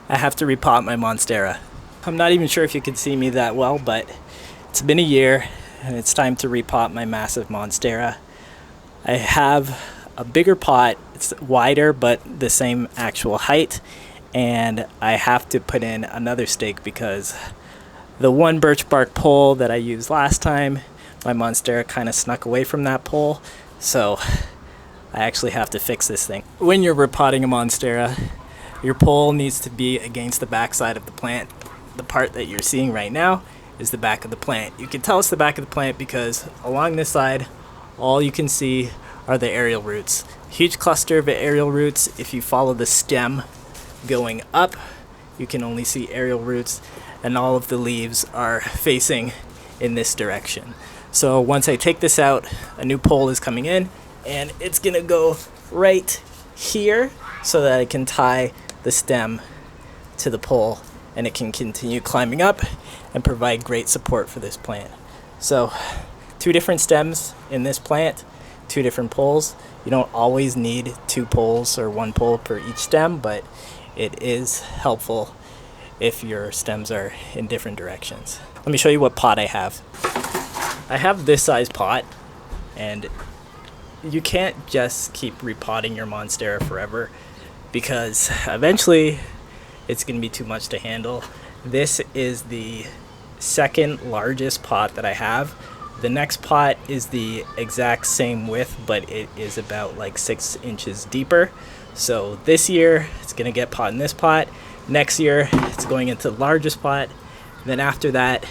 I have to repot my Monstera. I'm not even sure if you can see me that well, but it's been a year and it's time to repot my massive Monstera. I have a bigger pot, it's wider but the same actual height, and I have to put in another stake because the one birch bark pole that I used last time, my Monstera kind of snuck away from that pole, so I actually have to fix this thing. When you're repotting a Monstera, your pole needs to be against the back side of the plant. The part that you're seeing right now is the back of the plant. You can tell it's the back of the plant because along this side, all you can see are the aerial roots. Huge cluster of aerial roots. If you follow the stem going up, you can only see aerial roots, and all of the leaves are facing in this direction. So once I take this out, a new pole is coming in, and it's gonna go right here so that I can tie the stem to the pole and it can continue climbing up and provide great support for this plant. So 2 different stems in this plant, 2 different poles. You don't always need 2 poles or 1 pole per each stem, but it is helpful if your stems are in different directions. Let me show you what pot I have. I have this size pot, and you can't just keep repotting your Monstera forever because eventually it's going to be too much to handle. This is the second largest pot that I have. The next pot is the exact same width, but it is about like 6 inches deeper. So this year it's going to get pot in this pot. Next year it's going into the largest pot. Then after that,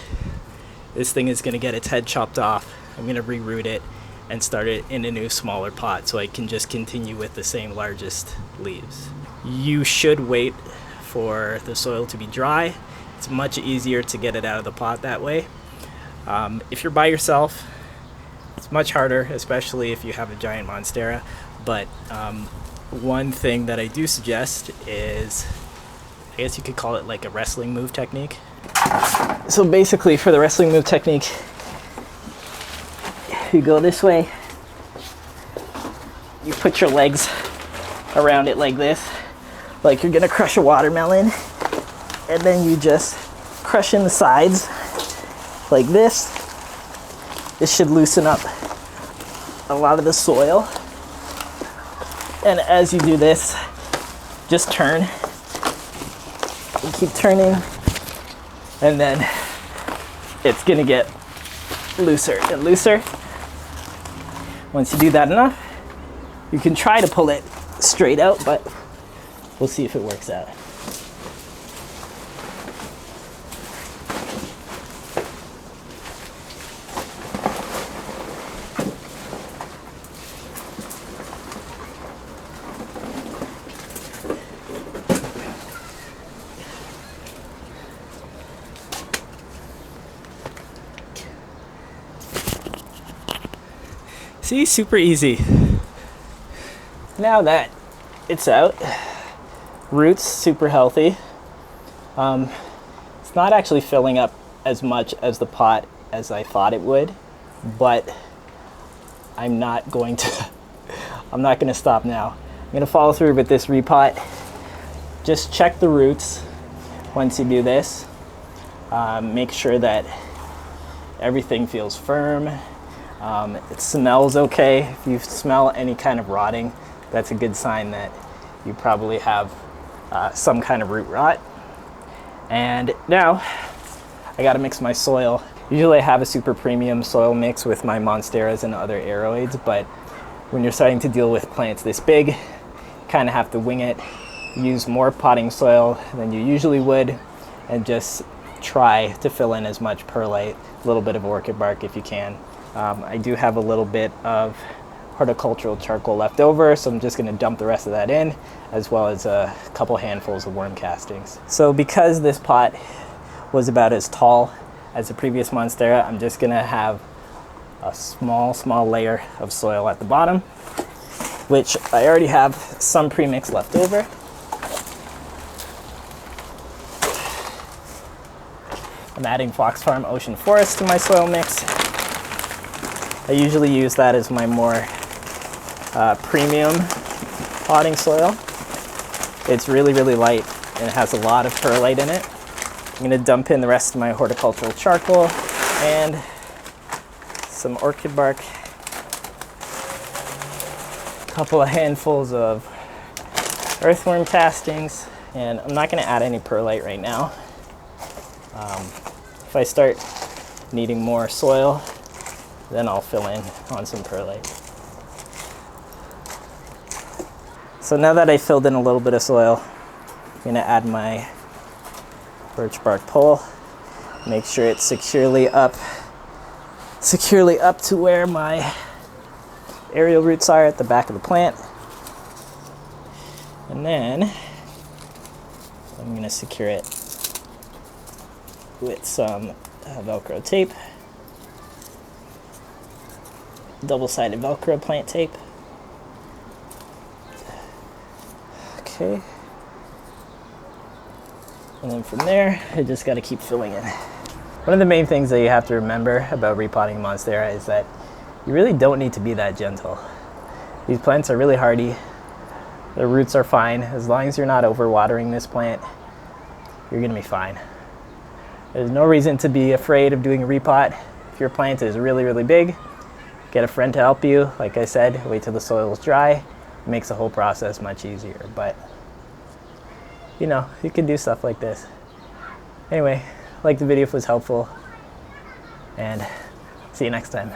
this thing is going to get its head chopped off. I'm going to reroot it and start it in a new smaller pot so I can just continue with the same largest leaves. You should wait for the soil to be dry. It's much easier to get it out of the pot that way. If you're by yourself, it's much harder, especially if you have a giant Monstera. But one thing that I do suggest is, I guess you could call it like a wrestling move technique. So basically for the wrestling move technique, you go this way, you put your legs around it like this, like you're gonna crush a watermelon, and then you just crush in the sides like this. This should loosen up a lot of the soil. And as you do this, just turn and keep turning, and then it's gonna get looser and looser. Once you do that enough, you can try to pull it straight out, but we'll see if it works out. See, super easy. Now that it's out, roots super healthy. It's not actually filling up as much as the pot as I thought it would, but I'm not going to stop now. I'm going to follow through with this repot. Just check the roots once you do this. Make sure that everything feels firm. It smells okay. If you smell any kind of rotting, that's a good sign that you probably have some kind of root rot. And now I gotta mix my soil. Usually I have a super premium soil mix with my Monsteras and other aeroids, but when you're starting to deal with plants this big, you kind of have to wing it. Use more potting soil than you usually would, and just try to fill in as much perlite, a little bit of orchid bark if you can. I do have a little bit of horticultural charcoal left over, so I'm just going to dump the rest of that in, as well as a couple handfuls of worm castings. So because this pot was about as tall as the previous Monstera, I'm just going to have a small layer of soil at the bottom, which I already have some premix left over. I'm adding Fox Farm Ocean Forest to my soil mix. I usually use that as my more premium potting soil. It's really light and it has a lot of perlite in it. I'm going to dump in the rest of my horticultural charcoal and some orchid bark, a couple of handfuls of earthworm castings, and I'm not going to add any perlite right now. If I start needing more soil, then I'll fill in on some perlite. So now that I filled in a little bit of soil, I'm going to add my birch bark pole. Make sure it's securely up to where my aerial roots are at the back of the plant. And then I'm going to secure it with some Velcro tape, double-sided Velcro plant tape. Okay. And then from there, I just got to keep filling in. One of the main things that you have to remember about repotting Monstera is that you really don't need to be that gentle. These plants are really hardy. Their roots are fine. As long as you're not overwatering this plant, you're going to be fine. There's no reason to be afraid of doing a repot. If your plant is really, really big, get a friend to help you. Like I said, wait till the soil is dry. It makes the whole process much easier. But, you know, you can do stuff like this. Anyway, like the video if it was helpful, and see you next time.